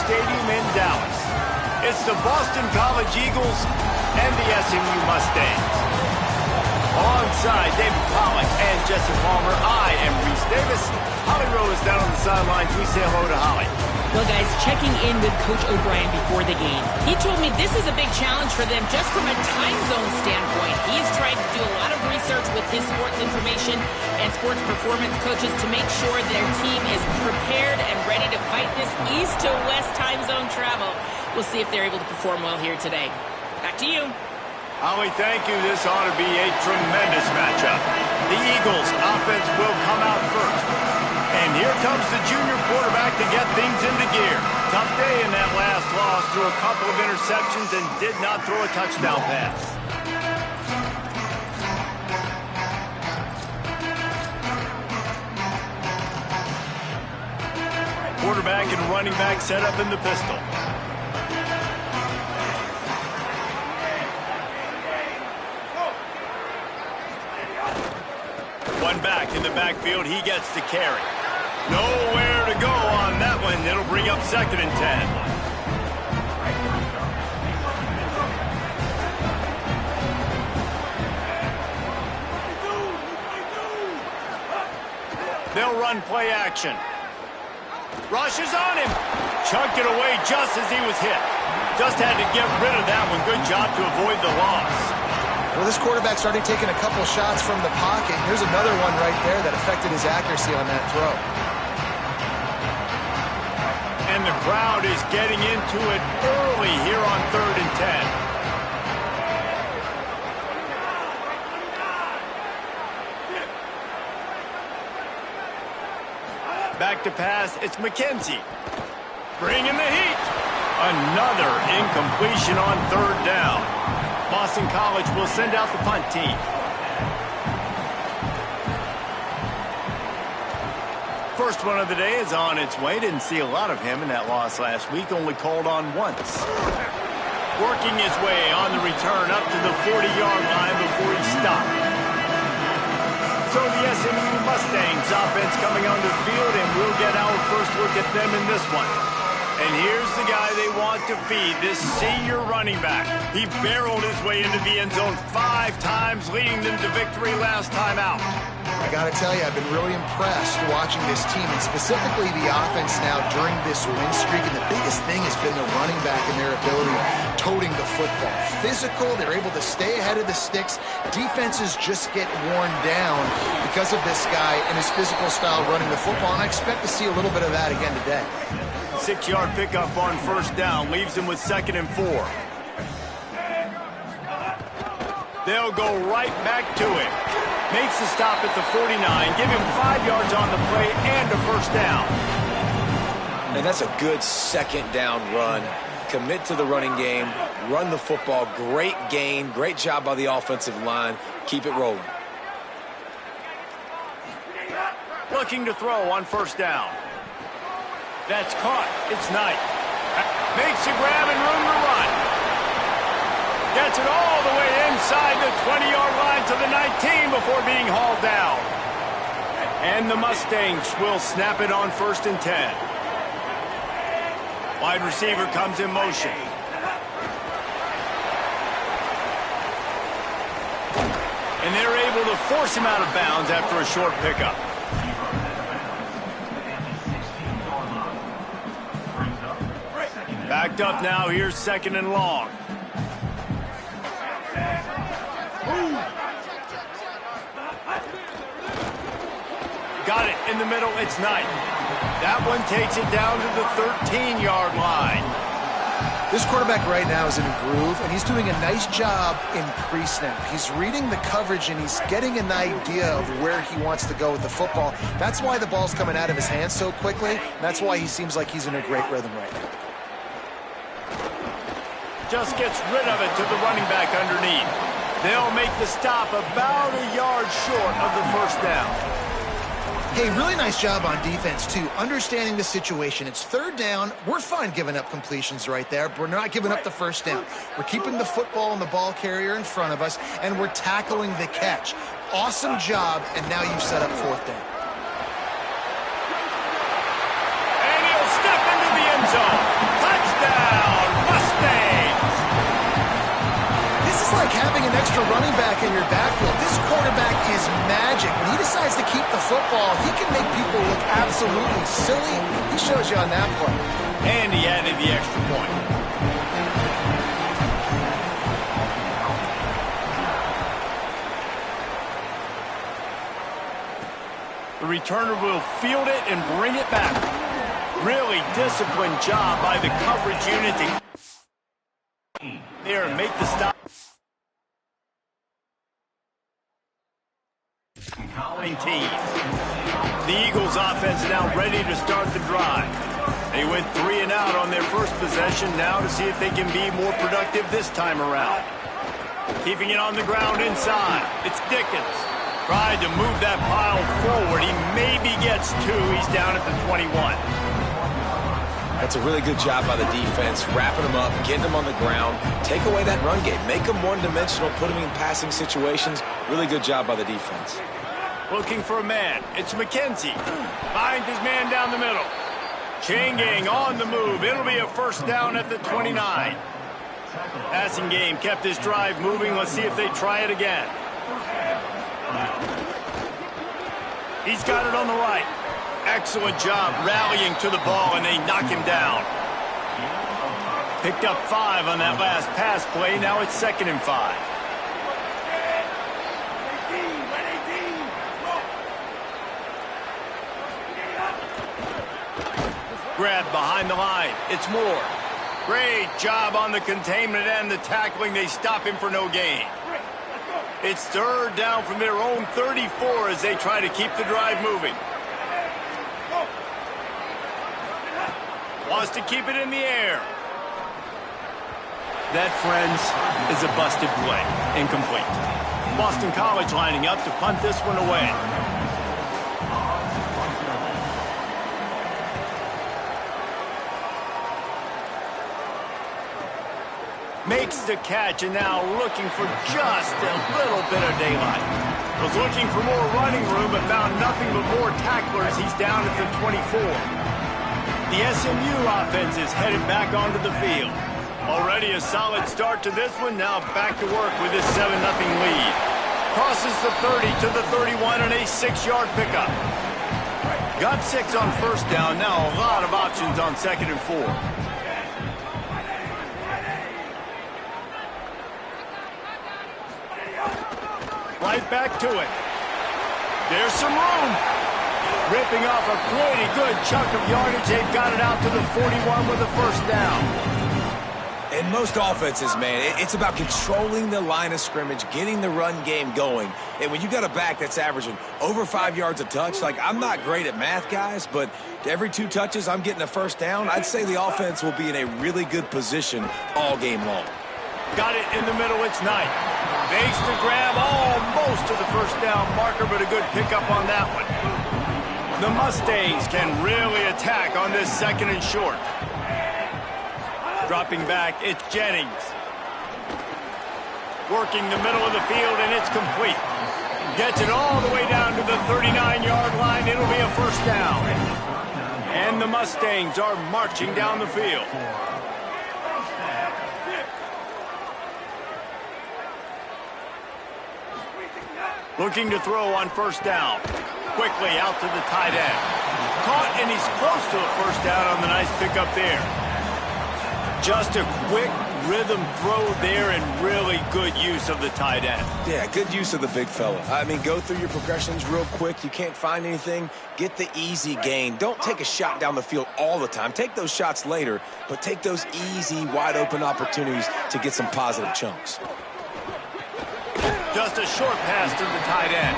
Stadium in Dallas. It's the Boston College Eagles and the SMU Mustangs. Alongside David Pollack and Jesse Palmer, I am Reese Davis. Holly Rowe is down on the sidelines. We say hello to Holly. Well, guys, checking in with Coach O'Brien before the game. He told me this is a big challenge for them just from a time zone standpoint. He's trying to do a lot of research with his sports information and sports performance coaches to make sure their team is prepared and ready to fight this east to west time zone travel. We'll see if they're able to perform well here today. Back to you. Holly, thank you. This ought to be a tremendous matchup. The Eagles' offense will come out first. And here comes the junior quarterback to get things into gear. Tough day in that last loss, threw a couple of interceptions and did not throw a touchdown pass. Quarterback and running back set up in the pistol. One back in the backfield, he gets the carry. Nowhere to go on that one. It'll bring up 2nd and 10. They'll run play action. Rush is on him. Chucked it away just as he was hit. Just had to get rid of that one. Good job to avoid the loss. Well, this quarterback's already taken a couple shots from the pocket. Here's another one right there that affected his accuracy on that throw. And the crowd is getting into it early here on 3rd and 10. Back to pass, it's McKenzie. Bringing the heat. Another incompletion on 3rd down. Boston College will send out the punt team. First one of the day is on its way. Didn't see a lot of him in that loss last week. Only called on once. Working his way on the return up to the 40-yard line before he stopped. So the SMU Mustangs offense coming onto the field, and we'll get our first look at them in this one. And here's the guy they want to feed, this senior running back. He barreled his way into the end zone 5 times, leading them to victory last time out. I got to tell you, I've been really impressed watching this team, and specifically the offense now during this win streak. And the biggest thing has been the running back and their ability toting the football. Physical, they're able to stay ahead of the sticks. Defenses just get worn down because of this guy and his physical style running the football, and I expect to see a little bit of that again today. 6-yard pickup on 1st down, leaves him with 2nd and 4. They'll go right back to him. Makes the stop at the 49, give him 5 yards on the play and a 1st down. And that's a good 2nd down run. Commit to the running game, run the football, great gain, great job by the offensive line. Keep it rolling. Looking to throw on 1st down. That's caught. It's Knight. Makes a grab and room to run. Gets it all the way inside the 20-yard line to the 19 before being hauled down. And the Mustangs will snap it on 1st and 10. Wide receiver comes in motion. And they're able to force him out of bounds after a short pickup. Backed up now, here's 2nd and long. Got it in the middle, it's Knight. That one takes it down to the 13-yard line. This quarterback right now is in a groove, and he's doing a nice job in pre-snap. He's reading the coverage, and he's getting an idea of where he wants to go with the football. That's why the ball's coming out of his hands so quickly. That's why he seems like he's in a great rhythm right now. Just gets rid of it to the running back underneath. They'll make the stop about a yard short of the 1st down. Hey, really nice job on defense, too, understanding the situation. It's 3rd down. We're fine giving up completions right there, but we're not giving up the 1st down. We're keeping the football and the ball carrier in front of us, and we're tackling the catch. Awesome job, and now you've set up 4th down. And he'll step into the end zone. extra running back in your backfield. This quarterback is magic. When he decides to keep the football, he can make people look absolutely silly. He shows you on that play. And he added the extra point. The returner will field it and bring it back. Really disciplined job by the coverage unit to there and make the stop. Team. The Eagles offense now ready to start the drive. They went 3 and out on their first possession, now to see if they can be more productive this time around. Keeping it on the ground inside. It's Dickens. Tried to move that pile forward. He maybe gets 2. He's down at the 21. That's a really good job by the defense, wrapping them up, getting them on the ground, take away that run game, make them one-dimensional, put them in passing situations. Really good job by the defense. Looking for a man. It's McKenzie. Finds his man down the middle. Chain gang on the move. It'll be a first down at the 29. Passing game kept this drive moving. Let's see if they try it again. He's got it on the right. Excellent job rallying to the ball, and they knock him down. Picked up 5 on that last pass play. Now it's 2nd and 5. Grab behind the line. It's Moore. Great job on the containment and the tackling. They stop him for no gain. It's 3rd down from their own 34 as they try to keep the drive moving. Wants to keep it in the air. That, friends, is a busted play. Incomplete. Boston College lining up to punt this one away. Makes the catch, and now looking for just a little bit of daylight. Was looking for more running room, but found nothing but more tacklers. He's down at the 24. The SMU offense is headed back onto the field. Already a solid start to this one. Now back to work with this 7-0 lead. Crosses the 30 to the 31 and a 6-yard pickup. Got 6 on first down. Now a lot of options on 2nd and 4. Right back to it. There's some room. Ripping off a pretty good chunk of yardage. They've got it out to the 41 with a first down. In most offenses, man, it's about controlling the line of scrimmage, getting the run game going. And when you got a back that's averaging over 5 yards a touch, like, I'm not great at math, guys, but every 2 touches I'm getting a first down, I'd say the offense will be in a really good position all game long. Got it in the middle. It's Knight. Makes the grab almost to the first down marker, but a good pickup on that one. The Mustangs can really attack on this 2nd and short. Dropping back, it's Jennings. Working the middle of the field, and it's complete. Gets it all the way down to the 39-yard line. It'll be a first down. And the Mustangs are marching down the field. Looking to throw on first down. Quickly out to the tight end. Caught, and he's close to a first down on the nice pickup there. Just a quick rhythm throw there and really good use of the tight end. Yeah, good use of the big fella. I mean, go through your progressions real quick. You can't find anything. Get the easy gain. Don't take a shot down the field all the time. Take those shots later, but take those easy, wide-open opportunities to get some positive chunks. Just a short pass to the tight end.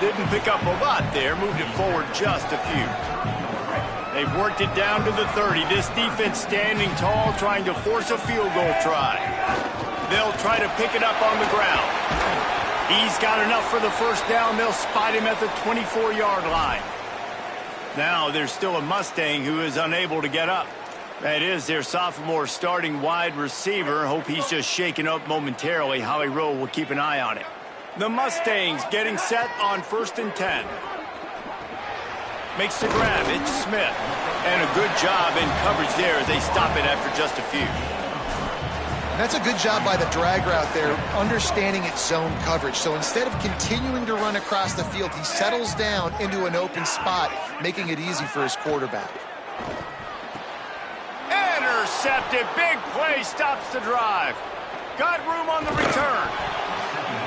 Didn't pick up a lot there. Moved it forward just a few. They've worked it down to the 30. This defense standing tall, trying to force a field goal try. They'll try to pick it up on the ground. He's got enough for the first down. They'll spot him at the 24-yard line. Now there's still a Mustang who is unable to get up. That is their sophomore starting wide receiver. Hope he's just shaken up momentarily. Holly Rowe will keep an eye on it. The Mustangs getting set on 1st and 10. Makes the grab. It's Smith. And a good job in coverage there as they stop it after just a few. That's a good job by the drag route there, understanding its zone coverage. So instead of continuing to run across the field, he settles down into an open spot, making it easy for his quarterback. Intercepted. Big play stops the drive. Got room on the return.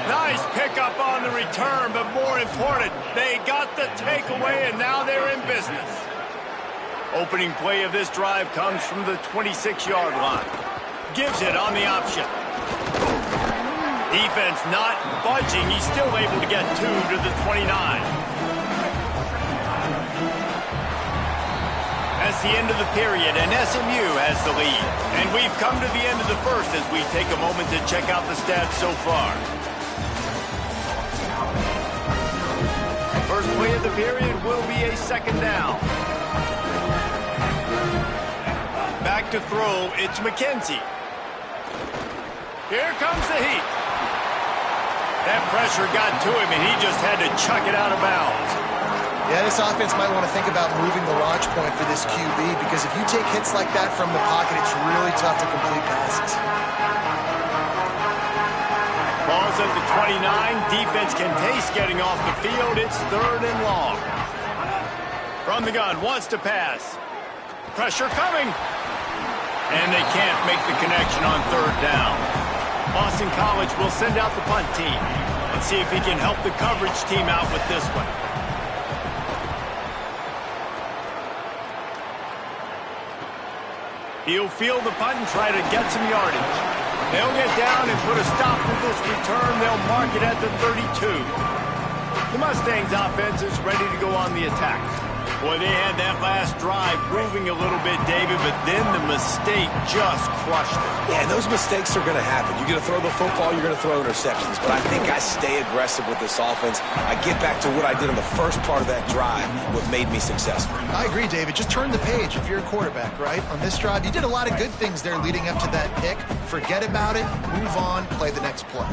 Nice pickup on the return, but more important, they got the takeaway, and now they're in business. Opening play of this drive comes from the 26-yard line. Gives it on the option. Defense not budging. He's still able to get 2 to the 29. That's the end of the period, and SMU has the lead. And we've come to the end of the first as we take a moment to check out the stats so far. First play of the period will be a second down. Back to throw, it's McKenzie. Here comes the heat. That pressure got to him, and he just had to chuck it out of bounds. Yeah, this offense might want to think about moving the launch point for this QB, because if you take hits like that from the pocket, it's really tough to complete passes. Ball's at the 29. Defense can taste getting off the field. It's 3rd and long. From the gun, wants to pass. Pressure coming. And they can't make the connection on 3rd down. Boston College will send out the punt team. Let's see if he can help the coverage team out with this one. He'll field the punt and try to get some yardage. They'll get down and put a stop to this return. They'll mark it at the 32. The Mustangs offense is ready to go on the attack. Boy, they had that last drive moving a little bit, David, but then the mistake just crushed it. Yeah, and those mistakes are going to happen. You're going to throw the football, you're going to throw interceptions. But I think I stay aggressive with this offense. I get back to what I did on the first part of that drive, what made me successful. I agree, David. Just turn the page if you're a quarterback, right? On this drive, you did a lot of good things there leading up to that pick. Forget about it, move on, play the next play.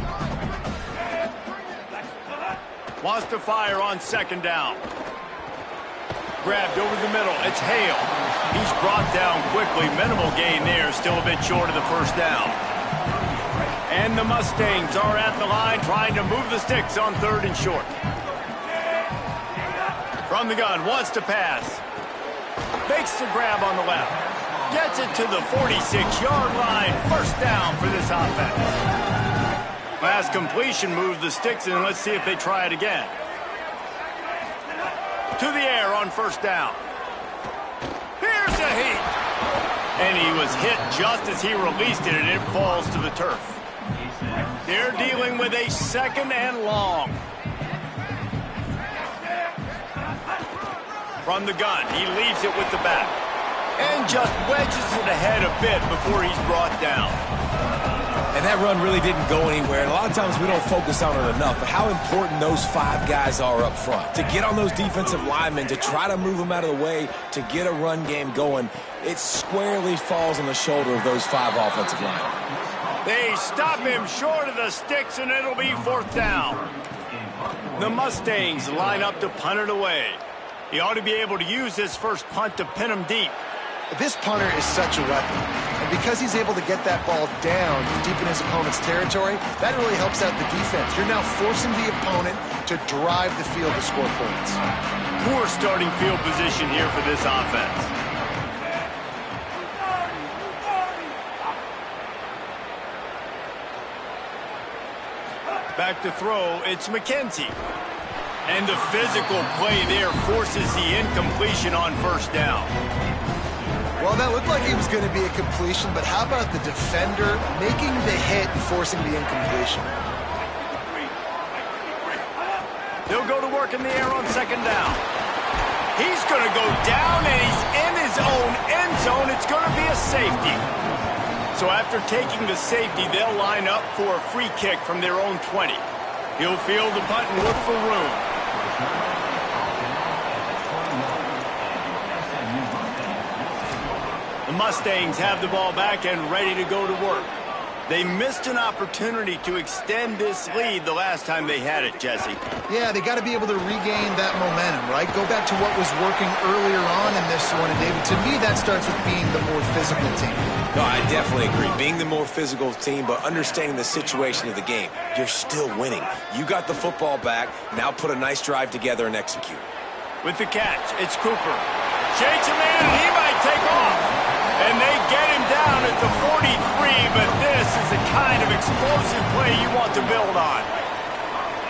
Wants to fire on 2nd down. Grabbed over the middle. It's Hale. He's brought down quickly. Minimal gain there. Still a bit short of the 1st down. And the Mustangs are at the line trying to move the sticks on 3rd and short. From the gun. Wants to pass. Makes the grab on the left. Gets it to the 46-yard line. 1st down for this offense. Last completion moved the sticks, and let's see if they try it again. To the air on 1st down. Here's a heat. And he was hit just as he released it, and it falls to the turf. They're dealing with a 2nd and long. From the gun, he leaves it with the back. And just wedges it ahead a bit before he's brought down. And that run really didn't go anywhere. And a lot of times we don't focus on it enough, but how important those 5 guys are up front. To get on those defensive linemen, to try to move them out of the way, to get a run game going, it squarely falls on the shoulder of those 5 offensive linemen. They stop him short of the sticks, and it'll be 4th down. The Mustangs line up to punt it away. He ought to be able to use this first punt to pin him deep. This punter is such a weapon. And because he's able to get that ball down deep in his opponent's territory, that really helps out the defense. You're now forcing the opponent to drive the field to score points. Poor starting field position here for this offense. Back to throw, it's McKenzie. And the physical play there forces the incompletion on 1st down. Well, that looked like it was going to be a completion, but how about the defender making the hit and forcing the incompletion? They'll go to work in the air on 2nd down. He's going to go down, and he's in his own end zone. It's going to be a safety. So after taking the safety, they'll line up for a free kick from their own 20. He'll field the punt and look for room. The Mustangs have the ball back and ready to go to work. They missed an opportunity to extend this lead the last time they had it, Jesse. Yeah, they got to be able to regain that momentum, right? Go back to what was working earlier on in this one. And, David, to me, that starts with being the more physical team. No, I definitely agree. Being the more physical team, but understanding the situation of the game. You're still winning. You got the football back. Now put a nice drive together and execute. With the catch, it's Cooper. Shakes him in, and he might take off. And they get him down at the 43, but this is the kind of explosive play you want to build on.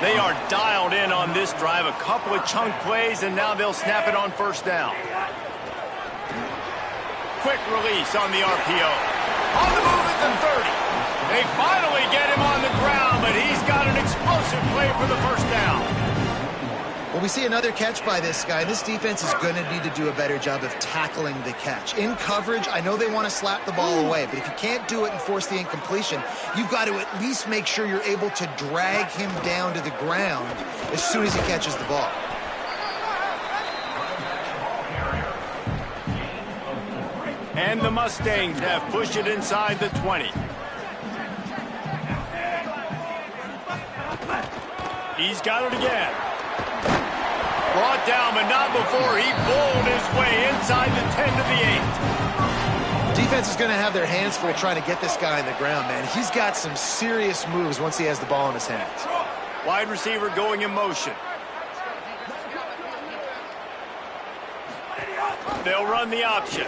They are dialed in on this drive, a couple of chunk plays, and now they'll snap it on first down. Quick release on the RPO. On the move at the 30. They finally get him on the ground, but he's got an explosive play for the first down. Well, we see another catch by this guy. This defense is going to need to do a better job of tackling the catch. In coverage, I know they want to slap the ball away, but if you can't do it and force the incompletion, you've got to at least make sure you're able to drag him down to the ground as soon as he catches the ball. And the Mustangs have pushed it inside the 20. He's got it again. Brought down, but not before he bowled his way inside the 10 to the 8. Defense is going to have their hands full trying to get this guy on the ground, man. He's got some serious moves once he has the ball in his hands. Wide receiver going in motion. They'll run the option.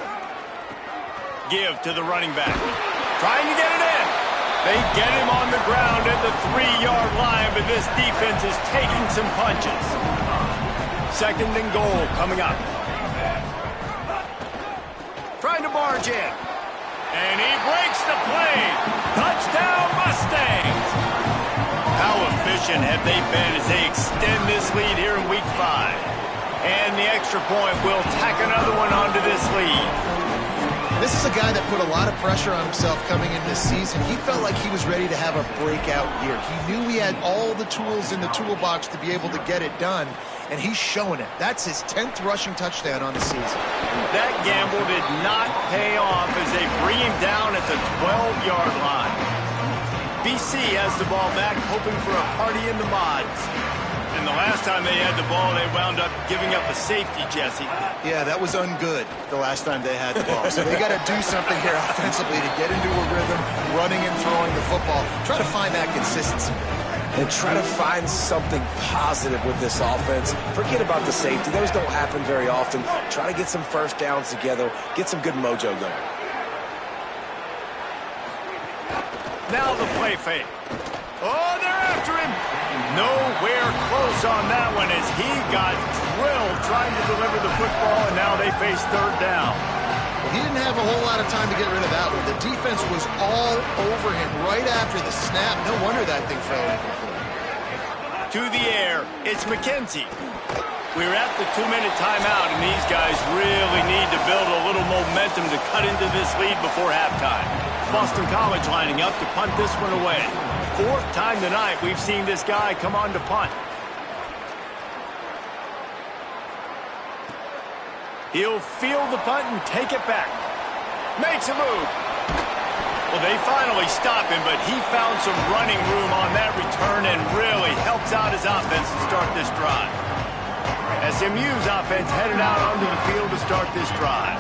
Give to the running back. Trying to get it in. They get him on the ground at the 3-yard line, but this defense is taking some punches. Second and goal coming up. Trying to barge in. And he breaks the play. Touchdown Mustangs. How efficient have they been as they extend this lead here in Week 5? And the extra point will tack another one onto this lead. This is a guy that put a lot of pressure on himself coming into this season. He felt like he was ready to have a breakout year. He knew he had all the tools in the toolbox to be able to get it done, and he's showing it. That's his 10th rushing touchdown on the season. That gamble did not pay off as they bring him down at the 12-yard line. BC has the ball back, hoping for a party in the mods. And the last time they had the ball, they wound up giving up a safety, Jesse. Yeah, that was ungood the last time they had the ball. So they got to do something here offensively to get into a rhythm, running and throwing the football. Try to find that consistency. And try to find something positive with this offense. Forget about the safety. Those don't happen very often. Try to get some first downs together. Get some good mojo going. Now the play fake. Oh, they're after him. Nowhere close on that one as he got drilled trying to deliver the football, and now they face third down. Well, he didn't have a whole lot of time to get rid of that one. The defense was all over him right after the snap. No wonder that thing fell incomplete. To the air, it's McKenzie. We're at the 2-minute timeout, and these guys really need to build a little momentum to cut into this lead before halftime. Boston College lining up to punt this one away. Fourth time tonight we've seen this guy come on to punt. He'll field the punt and take it back. Makes a move. Well, they finally stop him, but he found some running room on that return and really helps out his offense to start this drive. SMU's offense headed out onto the field to start this drive.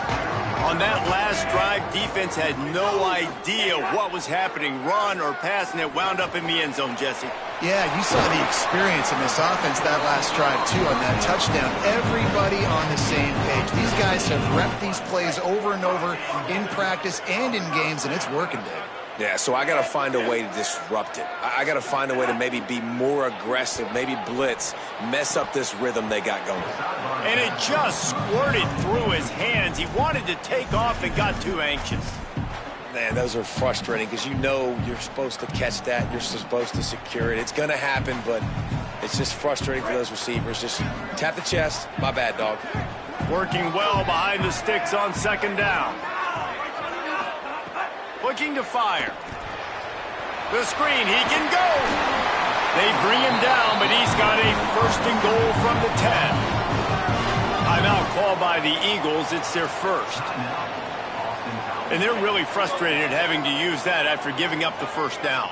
On that last drive, defense had no idea what was happening, run or pass, and it wound up in the end zone, Jesse. Yeah, you saw the experience in this offense that last drive, too, on that touchdown. Everybody on the same page. These guys have repped these plays over and over in practice and in games, and it's working, Dave. Yeah, so I got to find a way to disrupt it. I got to find a way to maybe be more aggressive, maybe blitz, mess up this rhythm they got going. And it just squirted through his hands. He wanted to take off and got too anxious. Man, those are frustrating because you know you're supposed to catch that. You're supposed to secure it. It's going to happen, but it's just frustrating for those receivers. Just tap the chest. My bad, dog. Working well behind the sticks on second down. Looking to fire. The screen, he can go. They bring him down, but he's got a first and goal from the 10. Timeout called by the Eagles. It's their first. And they're really frustrated having to use that after giving up the first down.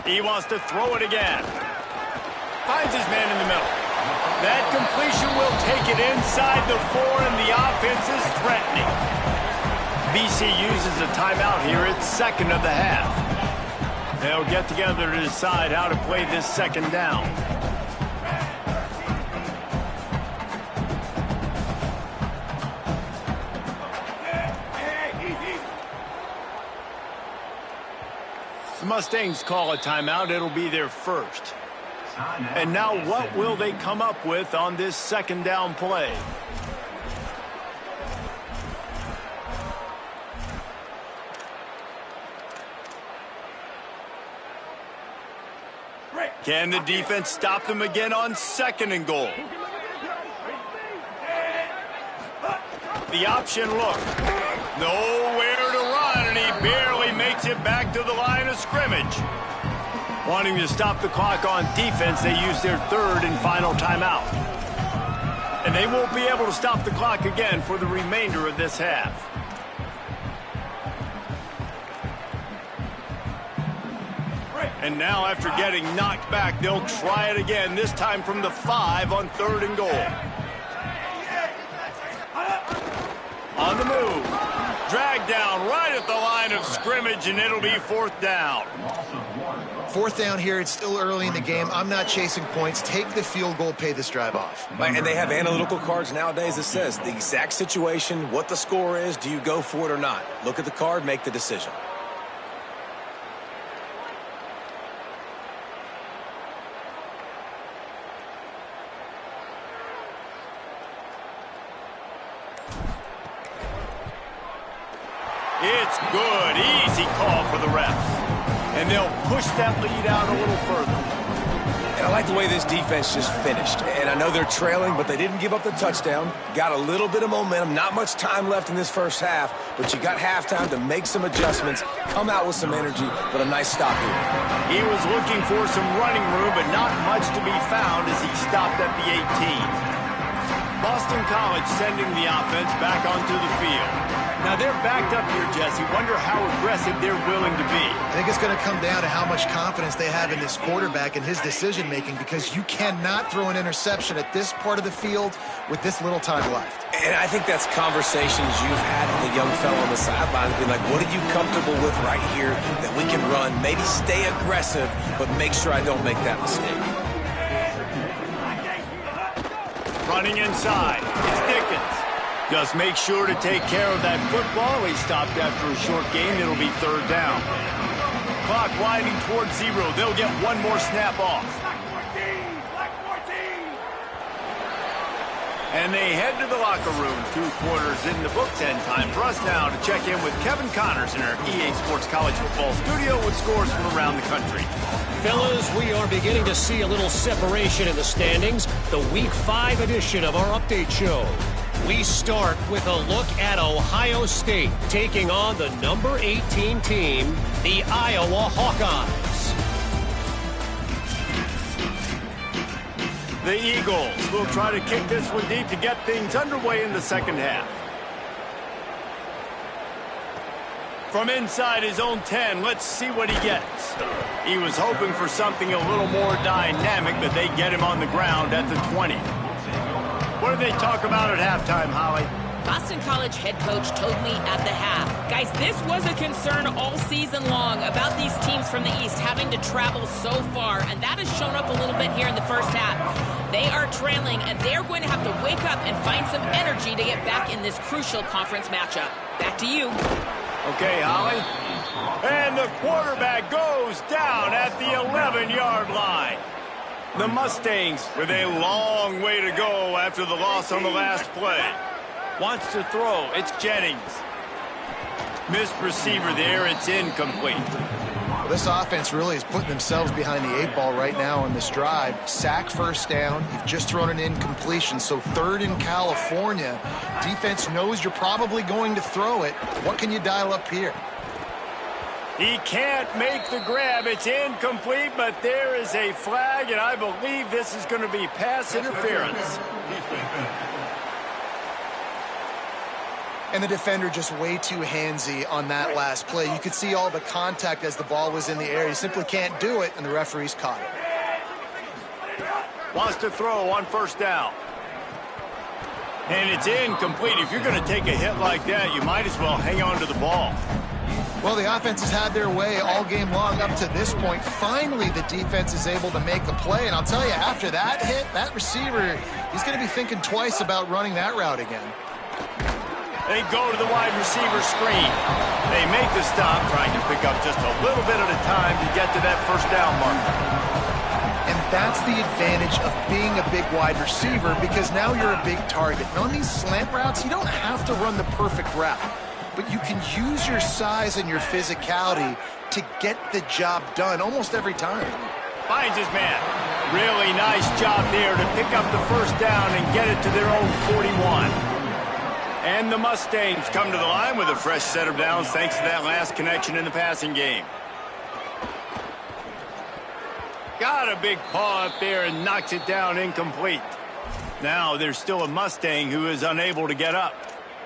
He wants to throw it again. Finds his man in the middle. That completion will take it inside the 4, and the offense is threatening. BC uses a timeout here. It's second of the half. They'll get together to decide how to play this second down. The Mustangs call a timeout. It'll be their first. And now what will they come up with on this second down play? Can the defense stop them again on second and goal? The option look. Nowhere to run, and he barely makes it back to the line of scrimmage. Wanting to stop the clock on defense, they use their third and final timeout. And they won't be able to stop the clock again for the remainder of this half. And now, after getting knocked back, they'll try it again, this time from the 5 on third and goal. On the move. Dragged down right at the line of scrimmage, and it'll be fourth down. Fourth down here. It's still early in the game. I'm not chasing points. Take the field goal, pay this drive off. And they have analytical cards nowadays that says the exact situation, what the score is, do you go for it or not? Look at the card, make the decision. It's good. Easy call for the refs. And they'll push that lead out a little further. And I like the way this defense just finished. And I know they're trailing, but they didn't give up the touchdown. Got a little bit of momentum. Not much time left in this first half, but you got halftime to make some adjustments, come out with some energy, but a nice stop here. He was looking for some running room, but not much to be found as he stopped at the 18. Boston College sending the offense back onto the field. Now they're backed up here, Jesse. Wonder how aggressive they're willing to be. I think it's going to come down to how much confidence they have in this quarterback and his decision-making, because you cannot throw an interception at this part of the field with this little time left. And I think that's conversations you've had with the young fellow on the sideline, being like, what are you comfortable with right here that we can run? Maybe stay aggressive, but make sure I don't make that mistake. Running inside. It's Dickens. Just make sure to take care of that football. He stopped after a short gain. It'll be third down. Clock winding towards 0. They'll get one more snap off. And they head to the locker room. 2 quarters in the books, and time for us now to check in with Kevin Connors in our EA Sports College Football studio with scores from around the country. Fellas, we are beginning to see a little separation in the standings. The Week 5 edition of our update show. We start with a look at Ohio State taking on the number 18 team, the Iowa Hawkeyes. The Eagles will try to kick this one deep to get things underway in the second half. From inside his own 10, let's see what he gets. He was hoping for something a little more dynamic, but they get him on the ground at the 20. What did they talk about at halftime, Holly? Boston College head coach told me at the half, guys, this was a concern all season long about these teams from the East having to travel so far, and that has shown up a little bit here in the first half. They are trailing, and they're going to have to wake up and find some energy to get back in this crucial conference matchup. Back to you. Okay, Holly. And the quarterback goes down at the 11-yard line. The Mustangs with a long way to go after the loss on the last play. Wants to throw. It's Jennings. Missed receiver there. It's incomplete. Well, this offense really is putting themselves behind the 8 ball right now on this drive. Sack first down. You've just thrown an incompletion. So third in California. Defense knows you're probably going to throw it. What can you dial up here? He can't make the grab. It's incomplete, but there is a flag, and I believe this is going to be pass interference. And the defender just way too handsy on that last play. You could see all the contact as the ball was in the air. You simply can't do it, and the referee's caught it. Wants to throw on first down. And it's incomplete. If you're going to take a hit like that, you might as well hang on to the ball. Well, the offense has had their way all game long up to this point. Finally, the defense is able to make a play. And I'll tell you, after that hit, that receiver, he's going to be thinking twice about running that route again. They go to the wide receiver screen. They make the stop, trying to pick up just a little bit at a time to get to that first down marker. And that's the advantage of being a big wide receiver, because now you're a big target. And on these slant routes, you don't have to run the perfect route, but you can use your size and your physicality to get the job done almost every time. Finds his man. Really nice job there to pick up the first down and get it to their own 41. And the Mustangs come to the line with a fresh set of downs thanks to that last connection in the passing game. Got a big paw up there and knocks it down incomplete. Now there's still a Mustang who is unable to get up.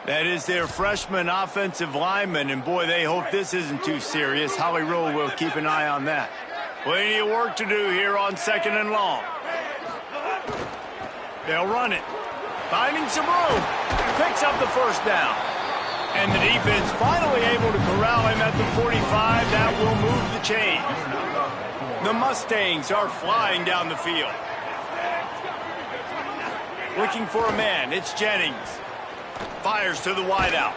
That is their freshman offensive lineman, and boy, they hope this isn't too serious. Holly Rowe will keep an eye on that. Plenty of work to do here on 2nd and long. They'll run it. Finding some room. Picks up the first down. And the defense finally able to corral him at the 45. That will move the chains. The Mustangs are flying down the field. Looking for a man. It's Jennings. Fires to the wideout.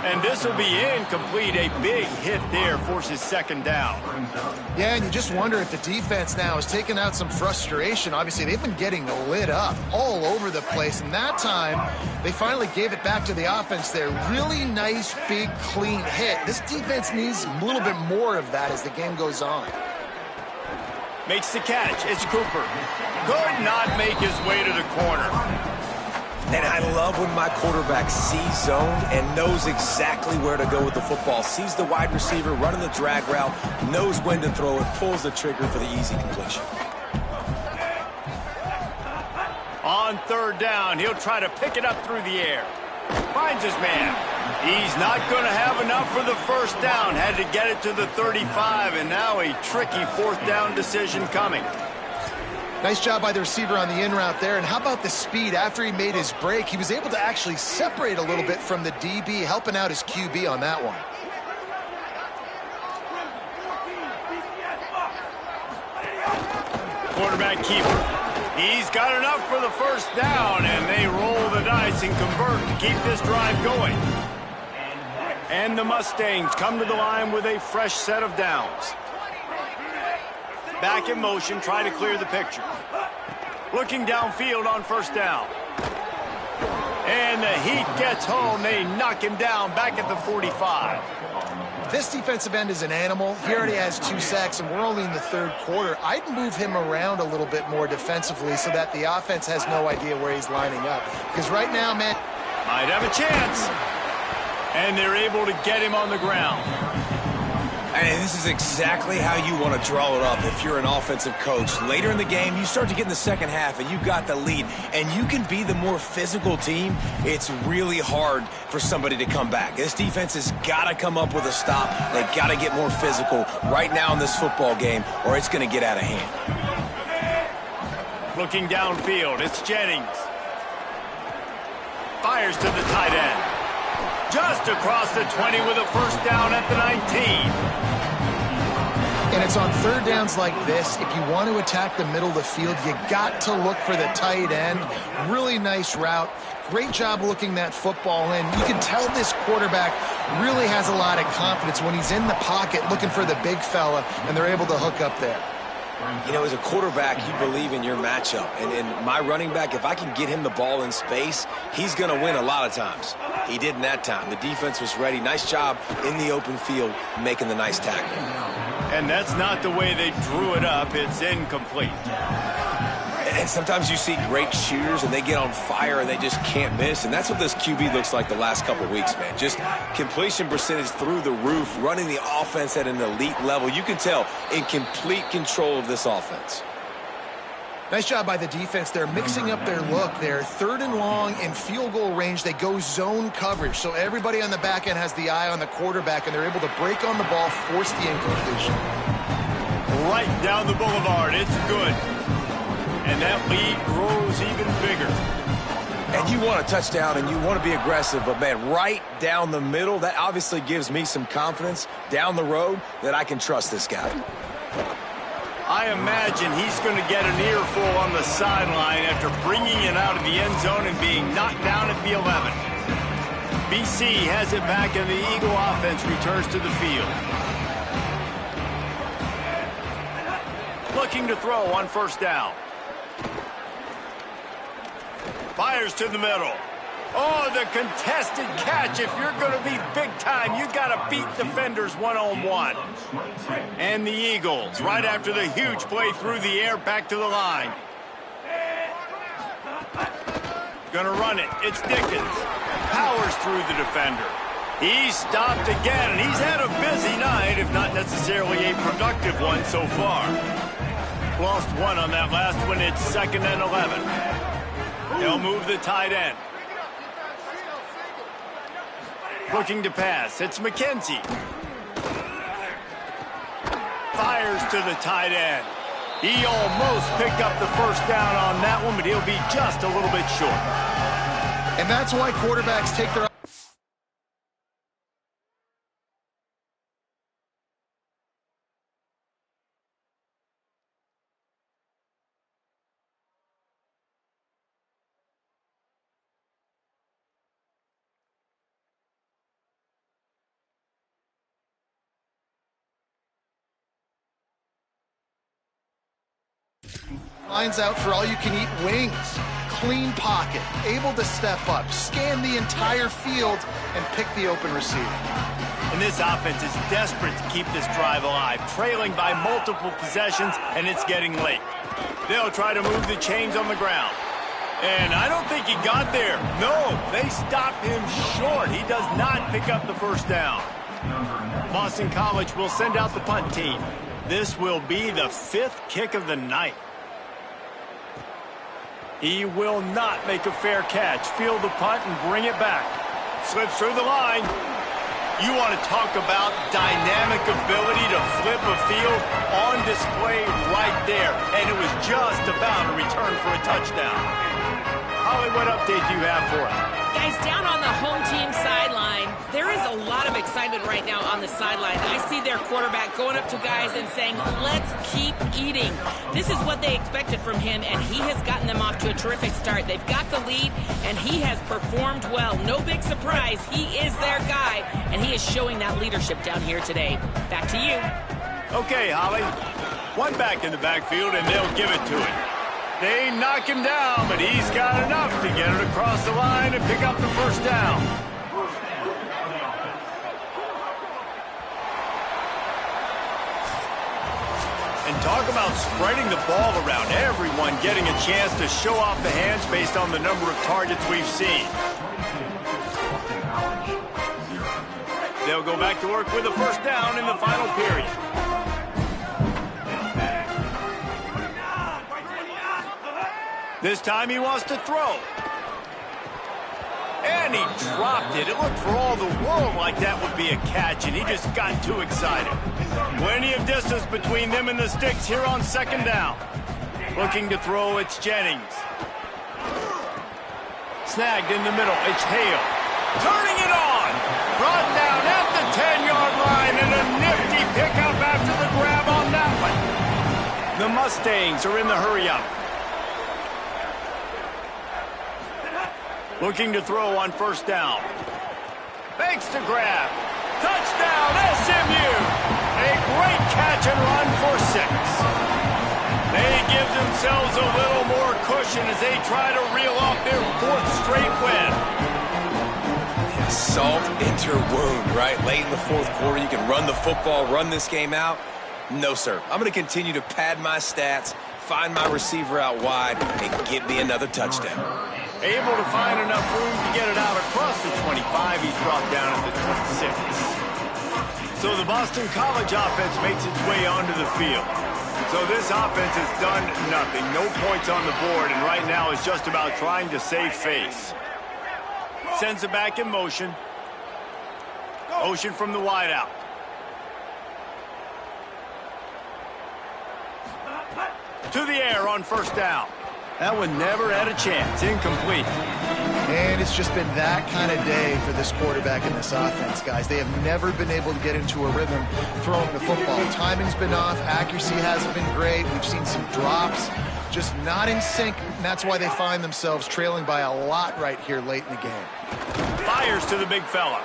And this will be incomplete. A big hit there forces 2nd down. Yeah, and you just wonder if the defense now is taking out some frustration. Obviously, they've been getting lit up all over the place. And that time, they finally gave it back to the offense there. Really nice, big, clean hit. This defense needs a little bit more of that as the game goes on. Makes the catch. It's Cooper. Could not make his way to the corner. And I love when my quarterback sees zone and knows exactly where to go with the football. Sees the wide receiver running the drag route, knows when to throw it, pulls the trigger for the easy completion. On 3rd down, he'll try to pick it up through the air. Finds his man. He's not going to have enough for the first down. Had to get it to the 35, and now a tricky 4th down decision coming. Nice job by the receiver on the in route there. And how about the speed? After he made his break, he was able to actually separate a little bit from the DB, helping out his QB on that one. Quarterback keeper. He's got enough for the first down, and they roll the dice and convert to keep this drive going. And the Mustangs come to the line with a fresh set of downs. Back in motion, try to clear the picture. Looking downfield on 1st down. And the heat gets home. They knock him down back at the 45. This defensive end is an animal. He already has 2 sacks, and we're only in the 3rd quarter. I'd move him around a little bit more defensively so that the offense has no idea where he's lining up. Because right now, man, might have a chance. And they're able to get him on the ground. And this is exactly how you want to draw it up if you're an offensive coach. Later in the game, you start to get in the 2nd half, and you've got the lead, and you can be the more physical team. It's really hard for somebody to come back. This defense has got to come up with a stop. They've got to get more physical right now in this football game, or it's going to get out of hand. Looking downfield, it's Jennings. Fires to the tight end. Just across the 20 with a first down at the 19. And it's on 3rd downs like this. If you want to attack the middle of the field, you got to look for the tight end. Really nice route. Great job looking that football in. You can tell this quarterback really has a lot of confidence when he's in the pocket looking for the big fella, and they're able to hook up there. You know, as a quarterback, you believe in your matchup. And my running back, if I can get him the ball in space, he's going to win a lot of times. He did in that time. The defense was ready. Nice job in the open field making the nice tackle. And that's not the way they drew it up. It's incomplete. And sometimes you see great shooters and they get on fire and they just can't miss. And that's what this QB looks like the last couple of weeks, man. Just completion percentage through the roof, running the offense at an elite level. You can tell in complete control of this offense. Nice job by the defense. They're mixing up their look. They're 3rd and long in field goal range. They go zone coverage. So everybody on the back end has the eye on the quarterback, and they're able to break on the ball, force the incompletion. Right down the boulevard. It's good. And that lead grows even bigger. And you want a touchdown and you want to be aggressive, but, man, right down the middle, that obviously gives me some confidence down the road that I can trust this guy. I imagine he's going to get an earful on the sideline after bringing it out of the end zone and being knocked down at the 11. BC has it back, and the Eagle offense returns to the field. Looking to throw on 1st down. Fires to the middle. Oh, the contested catch. If you're going to be big time, you got to beat defenders one-on-one. And the Eagles, right after the huge play through the air, back to the line. Going to run it. It's Dickens. Powers through the defender. He's stopped again, and he's had a busy night, if not necessarily a productive one so far. Lost one on that last one. It's 2nd and 11. They'll move the tight end. Looking to pass. It's McKenzie. Fires to the tight end. He almost picked up the 1st down on that one, but he'll be just a little bit short. And that's why quarterbacks take their... Lines out for all-you-can-eat wings. Clean pocket, able to step up, scan the entire field, and pick the open receiver. And this offense is desperate to keep this drive alive, trailing by multiple possessions, and it's getting late. They'll try to move the chains on the ground. And I don't think he got there. No, they stopped him short. He does not pick up the 1st down. Boston College will send out the punt team. This will be the 5th kick of the night. He will not make a fair catch. Field the punt and bring it back. Slips through the line. You want to talk about dynamic ability to flip a field on display right there. And it was just about a return for a touchdown. Holly, what update do you have for us? Guys, down on the home team sideline, there is a lot of excitement right now on the sideline. I see their quarterback going up to guys and saying, let's keep eating. This is what they expected from him, and he has gotten them off to a terrific start. They've got the lead, and he has performed well. No big surprise. He is their guy, and he is showing that leadership down here today. Back to you. Okay, Holly. One back in the backfield, and they'll give it to him. They knock him down, but he's got enough to get it across the line and pick up the 1st down. And talk about spreading the ball around. Everyone getting a chance to show off the hands based on the number of targets we've seen. They'll go back to work with a 1st down in the final period. This time he wants to throw. And he dropped it. It looked for all the world like that would be a catch, and he just got too excited. Plenty of distance between them and the sticks here on 2nd down. Looking to throw, it's Jennings. Snagged in the middle, it's Hale. Turning it on. Brought down at the 10-yard line, and a nifty pickup after the grab on that one. The Mustangs are in the hurry-up. Looking to throw on 1st down. Fakes to grab. Touchdown, SMU! A great catch and run for 6. They give themselves a little more cushion as they try to reel off their 4th straight win. Salt into wound, right? Late in the 4th quarter, you can run the football, run this game out. No, sir. I'm going to continue to pad my stats, find my receiver out wide, and get me another touchdown. Able to find enough room to get it out across the 25. He's brought down at the 26. So the Boston College offense makes its way onto the field. So this offense has done nothing. No points on the board, and right now it's just about trying to save face. Sends it back in motion. Motion from the wideout. To the air on first down. That one never had a chance. Incomplete. And it's just been that kind of day for this quarterback and this offense, guys. They have never been able to get into a rhythm throwing the football. Timing's been off. Accuracy hasn't been great. We've seen some drops. Just not in sync, and that's why they find themselves trailing by a lot right here late in the game. Fires to the big fella.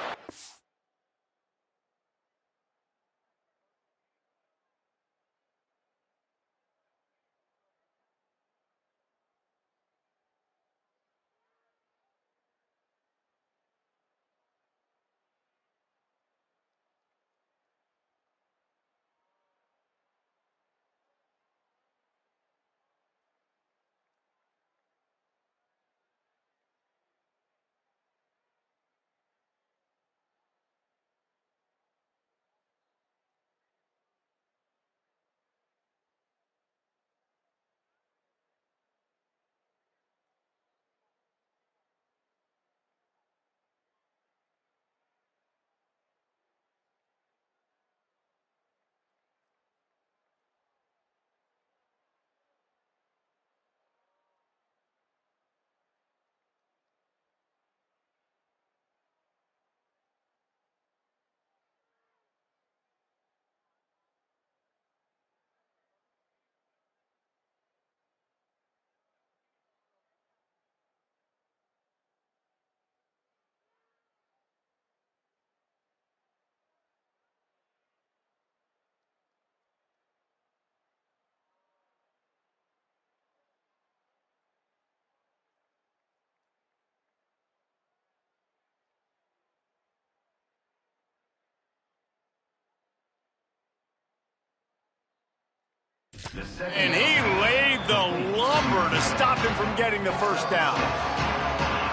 And he laid the lumber to stop him from getting the first down.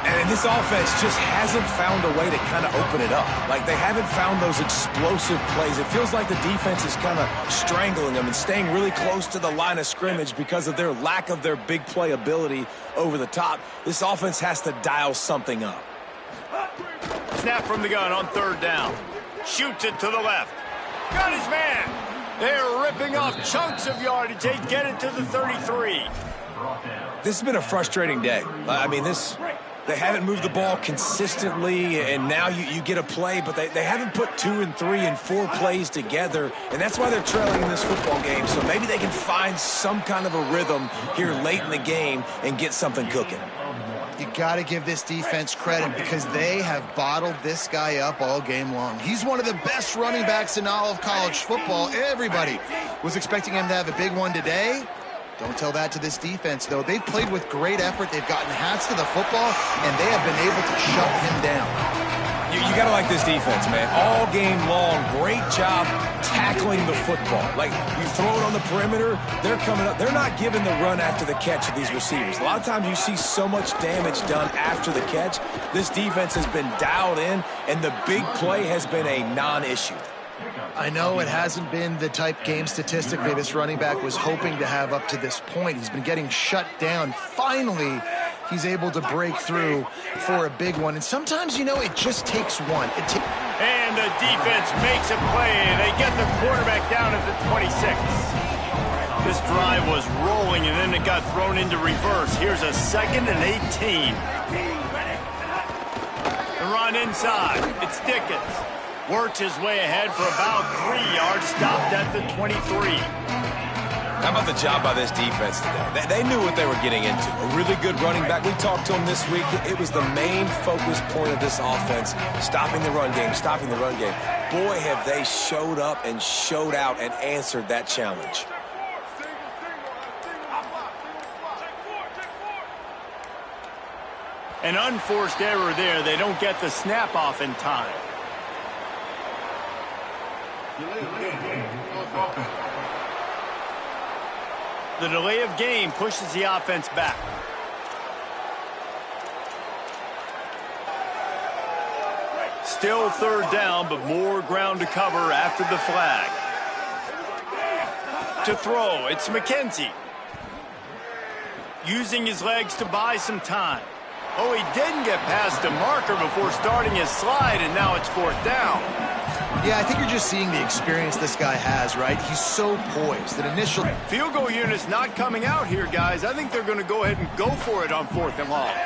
And this offense just hasn't found a way to kind of open it up. Like, they haven't found those explosive plays. It feels like the defense is kind of strangling them and staying really close to the line of scrimmage because of their lack of their big play ability over the top. This offense has to dial something up. Snap from the gun on third down. Shoots it to the left. Got his man. They're ripping off chunks of yardage. They get it to the 33. This has been a frustrating day. I mean, they haven't moved the ball consistently, and now you get a play, but they haven't put 2 and 3 and 4 plays together, and that's why they're trailing in this football game. So maybe they can find some kind of a rhythm here late in the game and get something cooking. You got to give this defense credit because they have bottled this guy up all game long. He's one of the best running backs in all of college football. Everybody was expecting him to have a big one today. Don't tell that to this defense, though. They've played with great effort. They've gotten hats to the football, and they have been able to shut him down. You got to like this defense, man. All game long, great job tackling the football. Like, you throw it on the perimeter, they're coming up. They're not giving the run after the catch of these receivers. A lot of times you see so much damage done after the catch. This defense has been dialed in, and the big play has been a non-issue. I know it hasn't been the type game statistically this running back was hoping to have up to this point. He's been getting shut down. Finally, he's able to break through for a big one. And sometimes, you know, it just takes one. And the defense makes a play. They get the quarterback down at the 26. This drive was rolling, and then it got thrown into reverse. Here's a 2nd and 18. The run inside. It's Dickens. Works his way ahead for about 3 yards, stopped at the 23. How about the job by this defense today? They knew what they were getting into. A really good running back. We talked to him this week. It was the main focus point of this offense, stopping the run game, stopping the run game. Boy, have they showed up and showed out and answered that challenge. An unforced error there. They don't get the snap off in time. The delay of game pushes the offense back. Still third down, but more ground to cover after the flag. To throw, it's McKenzie. Using his legs to buy some time. Oh, he didn't get past the marker before starting his slide, and now it's 4th down. Yeah, I think you're just seeing the experience this guy has, right? He's so poised. That initial field goal unit's not coming out here, guys. I think they're going to go ahead and go for it on 4th and long.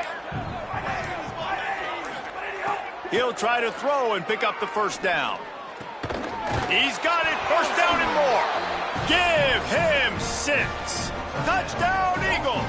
He'll try to throw and pick up the 1st down. He's got it. 1st down and more. Give him 6. Touchdown, Eagles.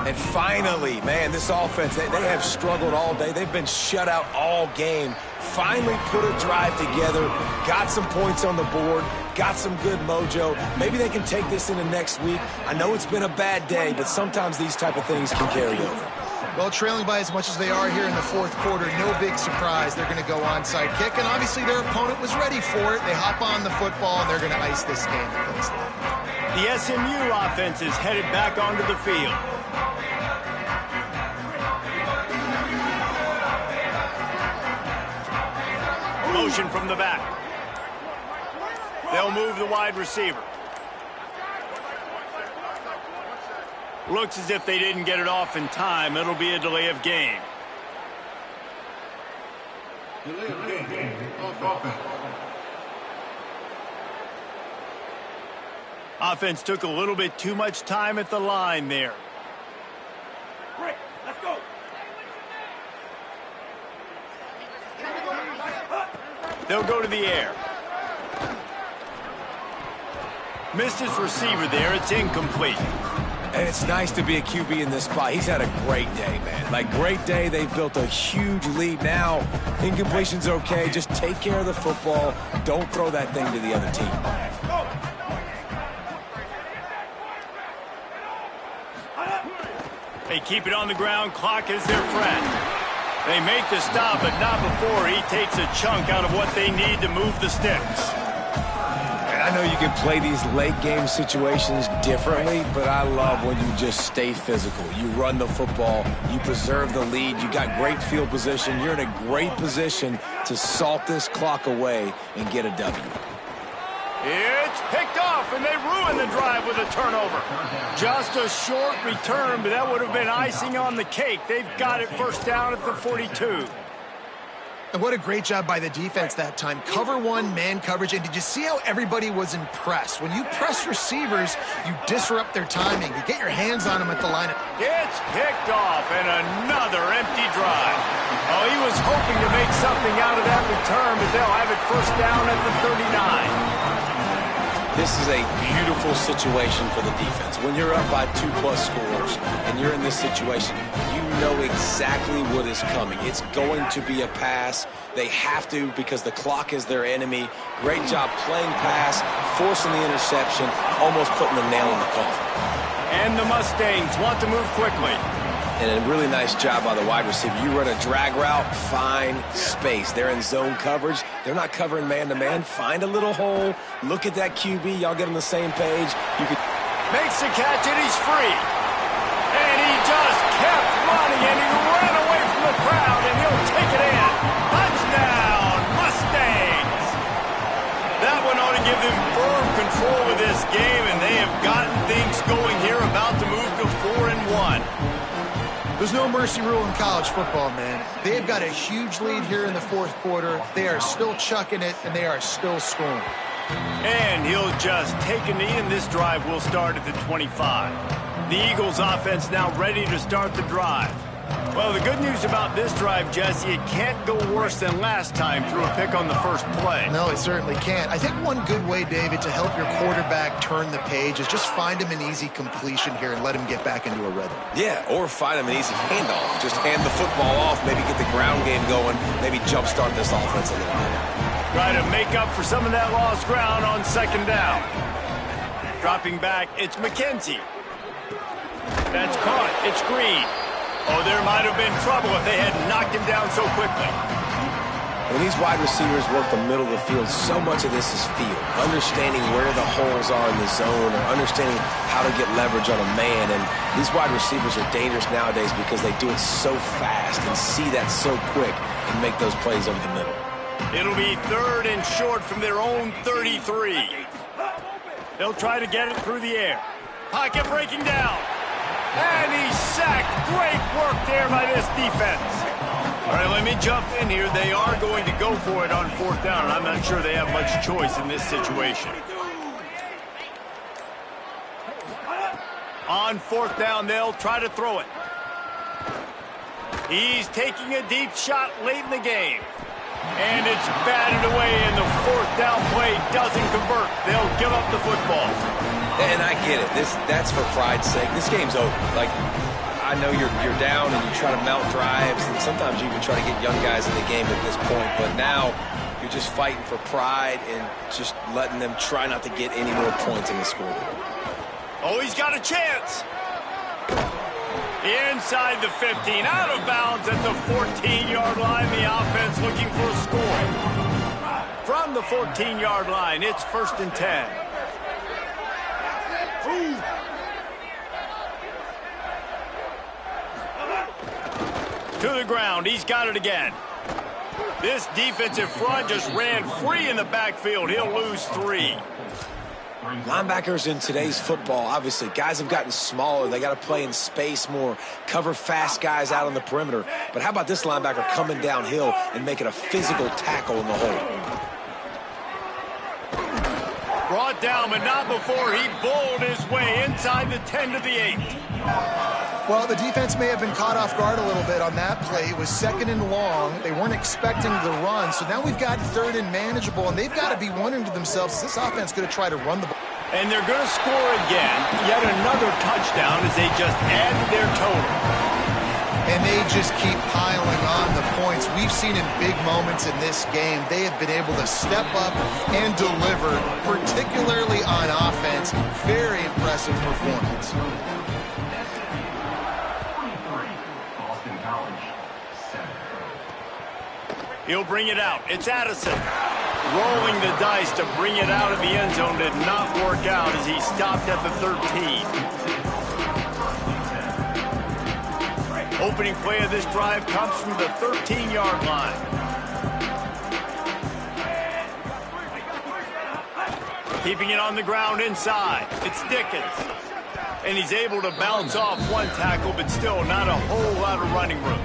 And finally, man, this offense, they have struggled all day. They've been shut out all game. Finally put a drive together, got some points on the board, got some good mojo. Maybe they can take this into next week. I know it's been a bad day, but sometimes these type of things can carry over. Well, trailing by as much as they are here in the 4th quarter, no big surprise. They're going to go onside kick, and obviously their opponent was ready for it. They hop on the football, and they're going to ice this game. The SMU offense is headed back onto the field. Motion from the back. They'll move the wide receiver. Looks as if they didn't get it off in time. It'll be a delay of game. Delay of game. Offense took a little bit too much time at the line there. Break. Let's go. They'll go to the air. Missed his receiver there. It's incomplete. And it's nice to be a QB in this spot. He's had a great day, man. Like, great day. They've built a huge lead. Now, incompletion's okay. Just take care of the football. Don't throw that thing to the other team. They keep it on the ground. Clock is their friend. They make the stop, but not before he takes a chunk out of what they need to move the sticks. And I know you can play these late game situations differently, but I love when you just stay physical. You run the football, you preserve the lead, you got great field position, you're in a great position to salt this clock away and get a W. It's picked off, and they ruin the drive with a turnover. Just a short return, but that would have been icing on the cake. They've got it 1st down at the 42. And what a great job by the defense that time. Cover one, man coverage. And did you see how everybody was impressed? When you press receivers, you disrupt their timing. You get your hands on them at the line. It's picked off, and another empty drive. Oh, he was hoping to make something out of that return, but they'll have it 1st down at the 39. This is a beautiful situation for the defense. When you're up by 2+ scores and you're in this situation, you know exactly what is coming. It's going to be a pass. They have to because the clock is their enemy. Great job playing pass, forcing the interception, almost putting the nail in the coffin. And the Mustangs want to move quickly. And a really nice job by the wide receiver. You run a drag route, find space. They're in zone coverage. They're not covering man-to-man. Find a little hole. Look at that QB. Y'all get on the same page. You can makes the catch, and he's free. And he just kept running, and he ran away from the crowd, and he'll take it in. Touchdown, Mustangs! That one ought to give them firm control of this game, and they have gotten things going here, about to move to 4-1. There's no mercy rule in college football, man. They've got a huge lead here in the 4th quarter. They are still chucking it, and they are still scoring. And he'll just take a knee, and this drive will start at the 25. The Eagles' offense now ready to start the drive. Well, the good news about this drive, Jesse, it can't go worse than last time through a pick on the first play. No, it certainly can't. I think one good way, David, to help your quarterback turn the page is just find him an easy completion here and let him get back into a rhythm. Yeah, or find him an easy handoff. Just hand the football off, maybe get the ground game going, maybe jumpstart this offense a little bit. Try to make up for some of that lost ground on 2nd down. Dropping back, it's McKenzie. That's caught. It's Green. Oh, there might have been trouble if they had knocked him down so quickly. When these wide receivers work the middle of the field, so much of this is feel. Understanding where the holes are in the zone or understanding how to get leverage on a man. And these wide receivers are dangerous nowadays because they do it so fast and see that so quick and make those plays over the middle. It'll be 3rd and short from their own 33. They'll try to get it through the air. Pocket breaking down. And he's sacked. Great work there by this defense. All right, let me jump in here. They are going to go for it on 4th down, and I'm not sure they have much choice in this situation. On 4th down, they'll try to throw it. He's taking a deep shot late in the game. And it's batted away, and the 4th down play doesn't convert. They'll give up the football. And I get it. That's for pride's sake. This game's over. Like, I know you're down and you try to mount drives, and sometimes you even try to get young guys in the game at this point. But now you're just fighting for pride and just letting them try not to get any more points in the scoreboard. Oh, he's got a chance. Inside the 15, out of bounds at the 14-yard line. The offense looking for a score. From the 14-yard line, it's 1st and 10. To the ground, he's got it again. This defensive front just ran free in the backfield. He'll lose 3. Linebackers in today's football, obviously, guys have gotten smaller. They got to play in space more, cover fast guys out on the perimeter. But how about this linebacker coming downhill and making a physical tackle in the hole? Brought down, but not before he bowled his way inside the 10 to the 8. Well, the defense may have been caught off guard a little bit on that play. It was 2nd and long. They weren't expecting the run. So now we've got 3rd and manageable, and they've got to be wondering to themselves, is this offense going to try to run the ball? And they're going to score again. Yet another touchdown as they just add to their total. And they just keep piling on the points. We've seen in big moments in this game, they have been able to step up and deliver, particularly on offense. Very impressive performance. He'll bring it out. It's Addison. Rolling the dice to bring it out of the end zone did not work out as he stopped at the 13. Opening play of this drive comes from the 13-yard line. Keeping it on the ground inside. It's Dickens. And he's able to bounce off one tackle, but still not a whole lot of running room.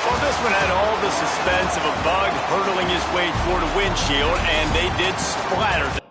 Well, this one had all the suspense of a bug hurtling his way toward a windshield, and they did splatter.